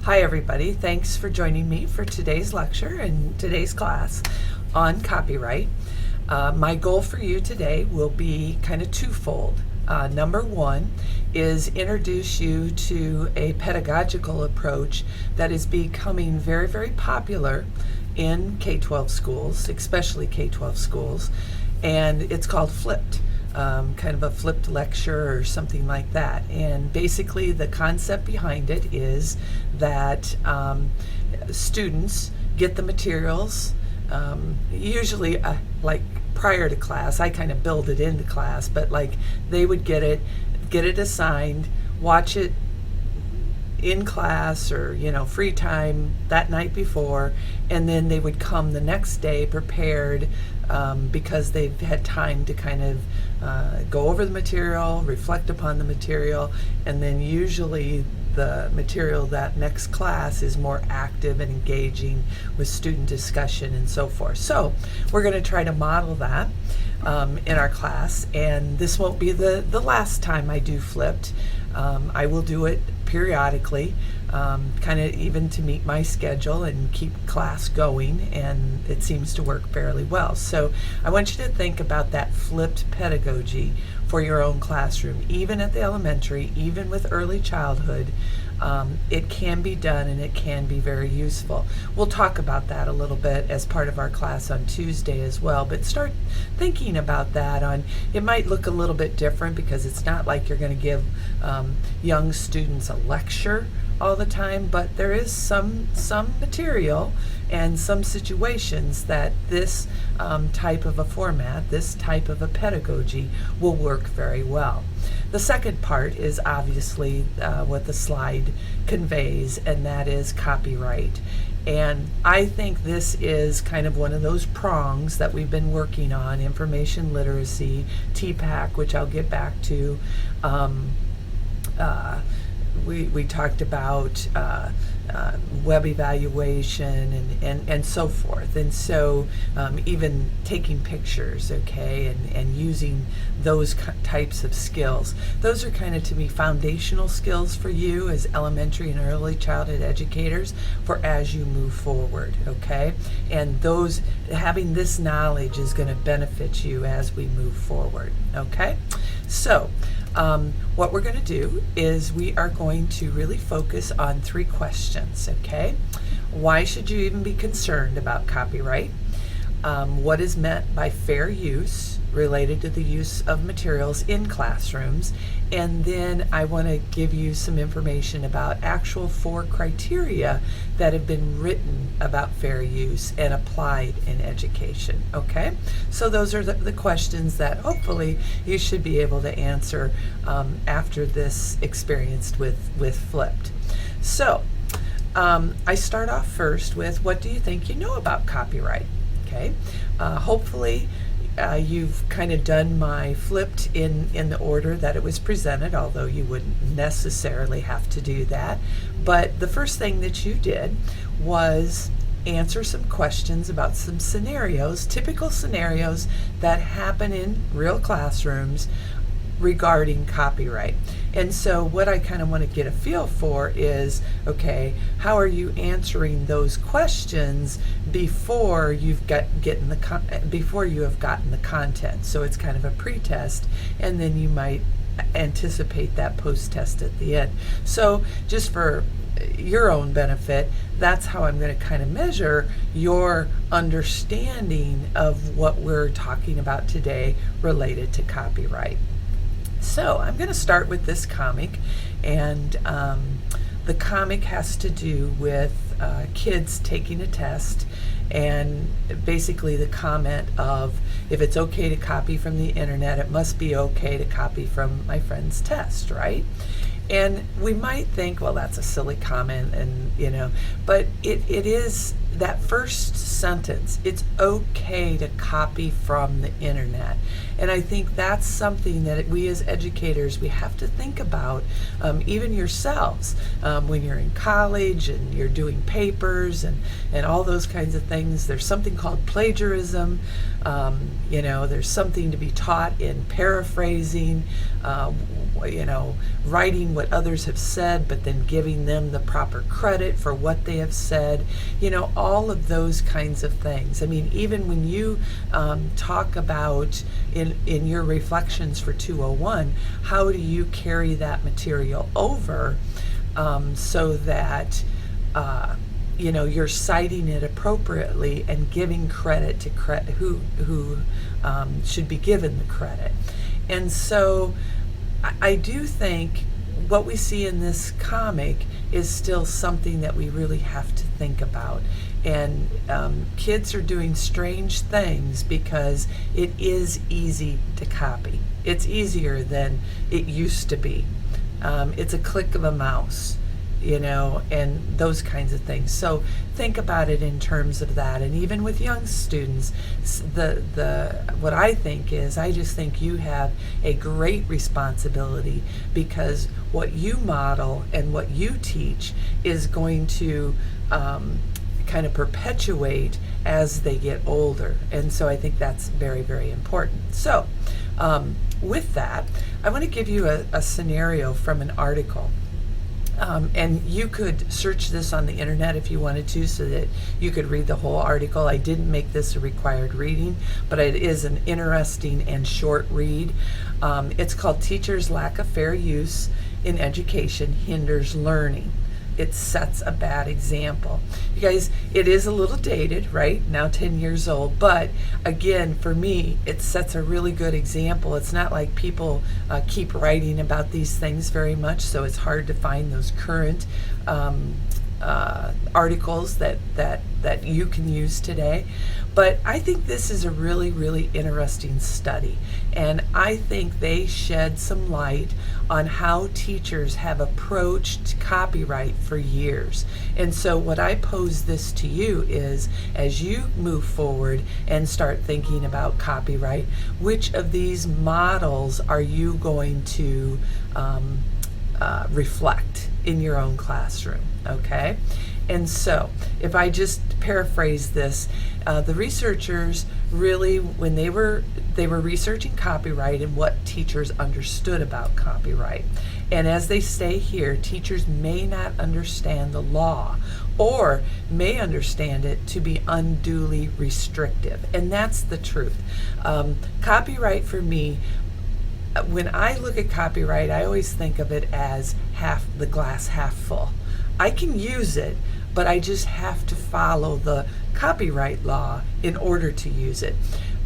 Hi everybody, thanks for joining me for today's lecture and today's class on copyright. My goal for you today will be kind of twofold. Number one is introduce you to a pedagogical approach that is becoming very, very popular in K-12 schools, especially K-12 schools, and it's called flipped. Kind of a flipped lecture or something like that. And basically the concept behind it is that students get the materials, usually like prior to class. I kind of build it into class, but like they would get it assigned, watch it in class or free time that night before, and then they would come the next day prepared because they've had time to kind of go over the material, reflect upon the material, and then usually the material that next class is more active and engaging with student discussion and so forth. So we're going to try to model that in our class, and this won't be the last time I do flipped. I will do it periodically, kind of even to meet my schedule and keep class going, and it seems to work fairly well. So I want you to think about that flipped pedagogy for your own classroom, even at the elementary, even with early childhood. It can be done and it can be very useful. We'll talk about that a little bit as part of our class on Tuesday as well, but start thinking about that. It might look a little bit different because it's not like you're going to give young students a lecture all the time, but there is some material and some situations that this type of a format, this type of a pedagogy will work very well. The second part is obviously what the slide conveys, and that is copyright. And I think this is kind of one of those prongs that we've been working on: information literacy, TPAC, which I'll get back to. We talked about web evaluation and so forth, and so even taking pictures, okay, and using those types of skills. Those are kind of, to me, foundational skills for you as elementary and early childhood educators for as you move forward, okay? And those, having this knowledge is going to benefit you as we move forward, okay? So what we're going to do is we are going to really focus on three questions, okay? Why should you even be concerned about copyright? What is meant by fair use related to the use of materials in classrooms? And then I want to give you some information about actual 4 criteria that have been written about fair use and applied in education, okay? So those are the questions that hopefully you should be able to answer after this experience with flipped. So I start off first with, what do you think you know about copyright? Okay, hopefully you've kind of done my flipped in the order that it was presented, although you wouldn't necessarily have to do that. But the first thing that you did was answer some questions about some scenarios, typical scenarios that happen in real classrooms regarding copyright. And so what I kind of want to get a feel for is, okay, how are you answering those questions before you have gotten the content? So it's kind of a pre-test, and then you might anticipate that post-test at the end. So just for your own benefit, that's how I'm going to kind of measure your understanding of what we're talking about today related to copyright. So I'm going to start with this comic, and the comic has to do with kids taking a test, and basically the comment of, if it's okay to copy from the internet, it must be okay to copy from my friend's test, right? And we might think, well, that's a silly comment, and but it is that first sentence, it's okay to copy from the internet. And I think that's something that we as educators, we have to think about, even yourselves, when you're in college and you're doing papers and all those kinds of things. There's something called plagiarism. There's something to be taught in paraphrasing, writing what others have said, but then giving them the proper credit for what they have said, all of those kinds of things. I mean, even when you talk about in your reflections for 201, how do you carry that material over so that you're citing it appropriately and giving credit to who should be given the credit. And so I do think what we see in this comic is still something that we really have to think about. And kids are doing strange things because it is easy to copy. It's easier than it used to be. It's a click of a mouse, and those kinds of things. So think about it in terms of that. And even with young students, what I think is, I just think you have a great responsibility, because what you model and what you teach is going to kind of perpetuate as they get older. And so I think that's very, very important. So with that, I want to give you a scenario from an article. And you could search this on the internet if you wanted to, so that you could read the whole article. I didn't make this a required reading, but it is an interesting and short read. It's called "Teachers' Lack of Fair Use in Education Hinders Learning. It sets a bad example." You guys, it is a little dated, right? Now 10 years old, but again, for me, it sets a really good example. It's not like people keep writing about these things very much, so it's hard to find those current articles that you can use today. But I think this is a really, really interesting study, and I think they shed some light on how teachers have approached copyright for years. And so what I pose this to you is, as you move forward and start thinking about copyright, which of these models are you going to reflect in your own classroom? Okay? And so, if I just paraphrase this, the researchers really, when they were researching copyright and what teachers understood about copyright, and as they say here, teachers may not understand the law or may understand it to be unduly restrictive, and that's the truth. Copyright for me, when I look at copyright, I always think of it as the glass half full. I can use it, but I just have to follow the copyright law in order to use it.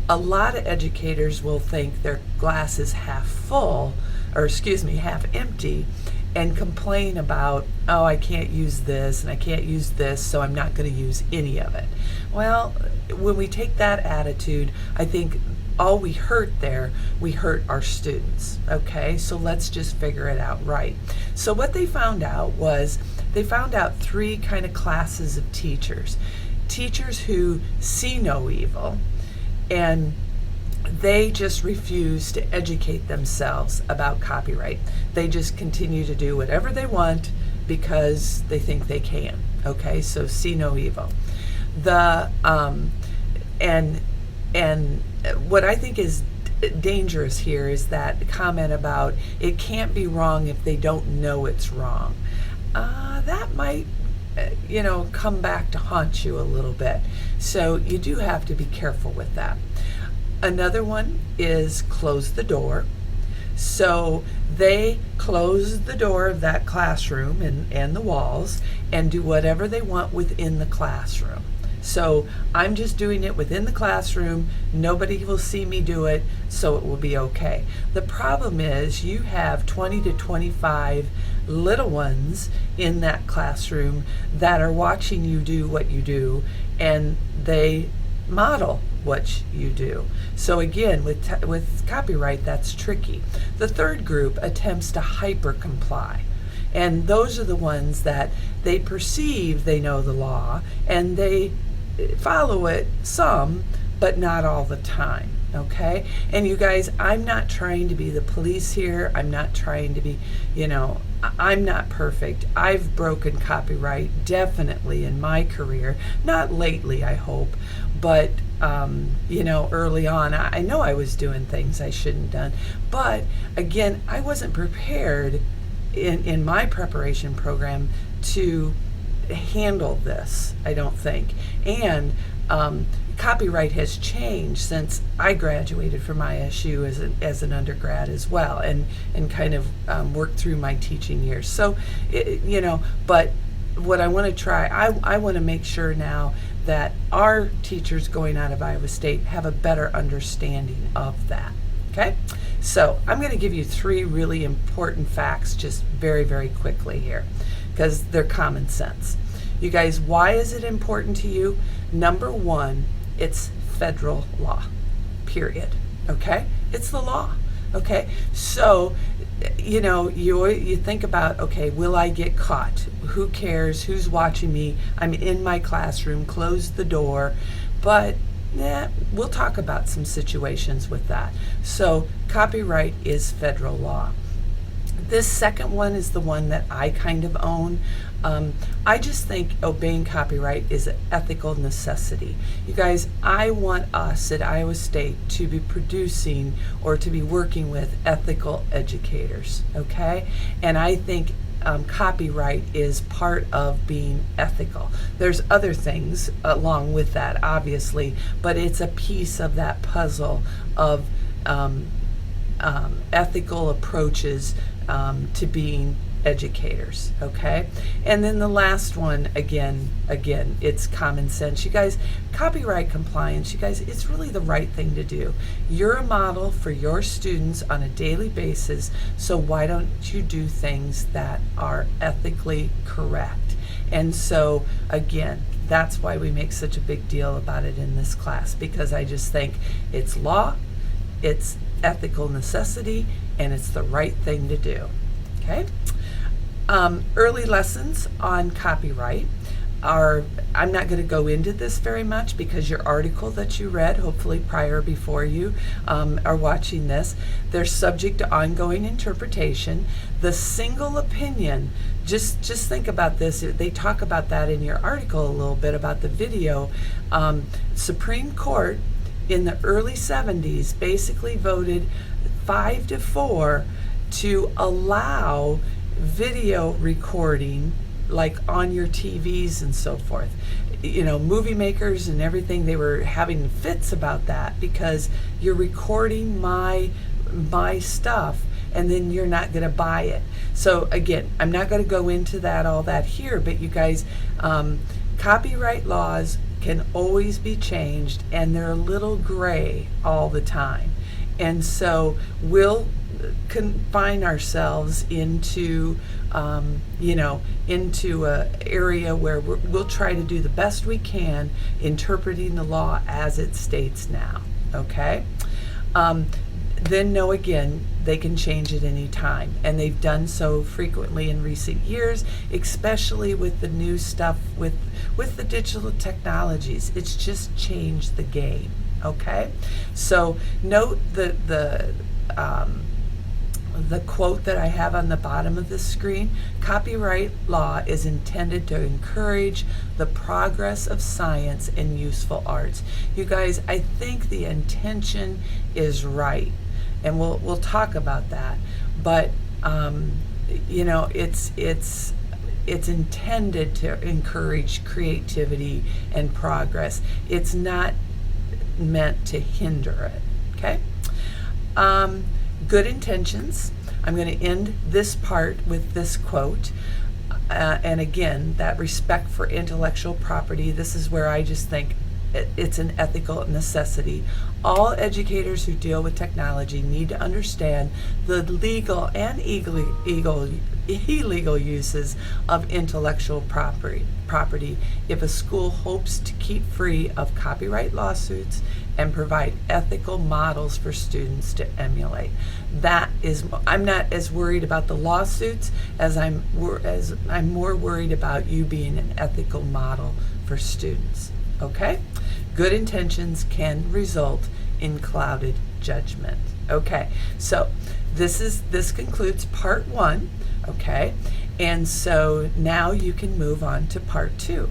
A lot of educators will think their glass is half full, or half empty, and complain about, oh, I can't use this and I can't use this, so I'm not going to use any of it. Well, when we take that attitude, I think all we hurt our students. Okay, so let's just figure it out right. So what they found out was, they found out three kind of classes of teachers. Teachers who see no evil, and they just refuse to educate themselves about copyright. They just continue to do whatever they want because they think they can. Okay, so see no evil. And what I think is dangerous here is that comment about it can't be wrong if they don't know it's wrong. That might, come back to haunt you a little bit. So you do have to be careful with that. Another one is close the door. So they close the door of that classroom and the walls and do whatever they want within the classroom. So I'm just doing it within the classroom. Nobody will see me do it, so it will be okay. The problem is you have 20 to 25 little ones in that classroom that are watching you do what you do, and they model what you do. So again, with copyright, that's tricky. The third group attempts to hyper comply. And those are the ones that they perceive they know the law, and they follow it some, but not all the time. Okay? And you guys, I'm not trying to be the police here. I'm not trying to be, I'm not perfect. I've broken copyright definitely in my career. Not lately, I hope, but early on, I know I was doing things I shouldn't have done. But again, I wasn't prepared in my preparation program to handle this, I don't think. And copyright has changed since I graduated from ISU as an undergrad as well, and kind of worked through my teaching years. So, but what I want to try, I want to make sure now that our teachers going out of Iowa State have a better understanding of that. Okay? So I'm going to give you 3 really important facts just very, very quickly here, because they're common sense. You guys, why is it important to you? Number 1, it's federal law, period. Okay? It's the law. Okay? So, you think about, okay, will I get caught? Who cares? Who's watching me? I'm in my classroom, close the door. But we'll talk about some situations with that. So copyright is federal law. This second one is the one that I kind of own. I just think obeying copyright is an ethical necessity. You guys, I want us at Iowa State to be producing or to be working with ethical educators, okay? And I think copyright is part of being ethical. There's other things along with that, obviously, but it's a piece of that puzzle of ethical approaches to being educators, okay? And then the last one, again, it's common sense. You guys, copyright compliance, you guys, it's really the right thing to do. You're a model for your students on a daily basis, so why don't you do things that are ethically correct? And so, again, that's why we make such a big deal about it in this class, because I just think it's law, it's ethical necessity, and it's the right thing to do, okay? Early lessons on copyright are, I'm not going to go into this very much because your article that you read, hopefully prior before you are watching this, they're subject to ongoing interpretation. The single opinion, just think about this. They talk about that in your article a little bit about the video. Supreme Court in the early 70s basically voted 5-4 to allow video recording, like on your TVs and so forth. Movie makers and everything, they were having fits about that because you're recording my stuff and then you're not going to buy it. So again, I'm not going to go into all that here, but you guys, copyright laws can always be changed, and they're a little gray all the time. And so we'll confine ourselves into into a area where we'll try to do the best we can interpreting the law as it states now, okay? Then know again, they can change at any time, and they've done so frequently in recent years, especially with the new stuff with the digital technologies. It's just changed the game, okay? So note the quote that I have on the bottom of this screen. Copyright law is intended to encourage the progress of science and useful arts. You guys, I think the intention is right, and we'll talk about that. But it's intended to encourage creativity and progress. It's not meant to hinder it. Okay. Good intentions. I'm going to end this part with this quote. And again, that respect for intellectual property. This is where I just think it's an ethical necessity. All educators who deal with technology need to understand the legal and illegal uses of intellectual property if a school hopes to keep free of copyright lawsuits and provide ethical models for students to emulate. That is, I'm not as worried about the lawsuits as I'm more worried about you being an ethical model for students. Okay? Good intentions can result in clouded judgment. Okay, so this concludes part 1. Okay, and so now you can move on to part 2.